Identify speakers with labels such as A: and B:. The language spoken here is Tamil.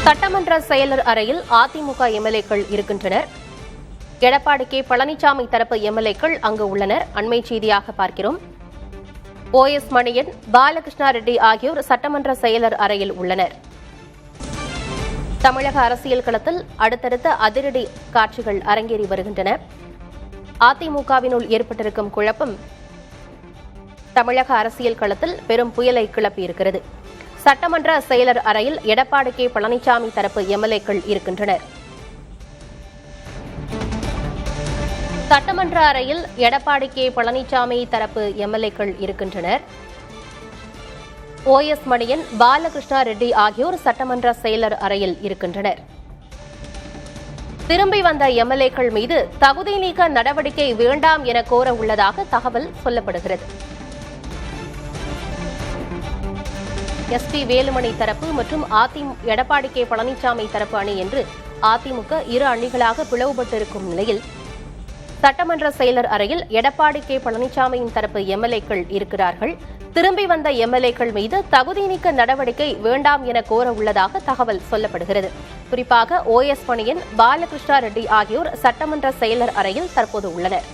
A: சட்டமன்ற செயலர் அறையில் அதிமுக எம்எல்ஏக்கள் இருக்கின்றனர். எடப்பாடி கே பழனிசாமி தரப்பு எம்எல்ஏக்கள் அங்கு உள்ளனர். அண்மை செய்தியாக பார்க்கிறோம். OS மணியன், பாலகிருஷ்ணா ரெட்டி ஆகியோர் சட்டமன்ற செயலர் அறையில் உள்ளனர். தமிழக அரசியல் களத்தில் அடுத்தடுத்த அதிரடி காட்சிகள் அரங்கேறி வருகின்றன. அதிமுகவினுள் ஏற்பட்டிருக்கும் குழப்பம் தமிழக அரசியல் களத்தில் பெரும் புயலை கிளப்பியிருக்கிறது. சட்டமன்ற செயலர் அறையில் எடப்பாடி கே பழனிசாமி தரப்பு எம்எல்ஏக்கள் இருக்கின்றனர். சட்டமன்ற அறையில் எடப்பாடி கே பழனிசாமி தரப்பு எம்எல்ஏக்கள் இருக்கின்றனர். OS மணியன், பாலகிருஷ்ணா ரெட்டி ஆகியோர் சட்டமன்ற செயலர் அறையில் இருக்கின்றனர். திரும்பி வந்த எம்எல்ஏக்கள் மீது தகுதி நீக்க நடவடிக்கை வேண்டாம் என கோர உள்ளதாக தகவல் சொல்லப்படுகிறது. SP வேலுமணி தரப்பு மற்றும் எடப்பாடி கே பழனிசாமி தரப்பு அணி என்று அதிமுக இரு அணிகளாக பிளவுபட்டிருக்கும் நிலையில் சட்டமன்ற செயலர் அறையில் எடப்பாடி கே பழனிசாமியின் தரப்பு எம்எல்ஏக்கள் இருக்கிறார்கள். திரும்பி வந்த எம்எல்ஏக்கள் மீது தகுதி நீக்க நடவடிக்கை வேண்டாம் என கோர உள்ளதாக தகவல் சொல்லப்படுகிறது. குறிப்பாக OS மணியன், பாலகிருஷ்ணா ரெட்டி ஆகியோர் சட்டமன்ற செயலர் அறையில் தற்போது உள்ளனர்.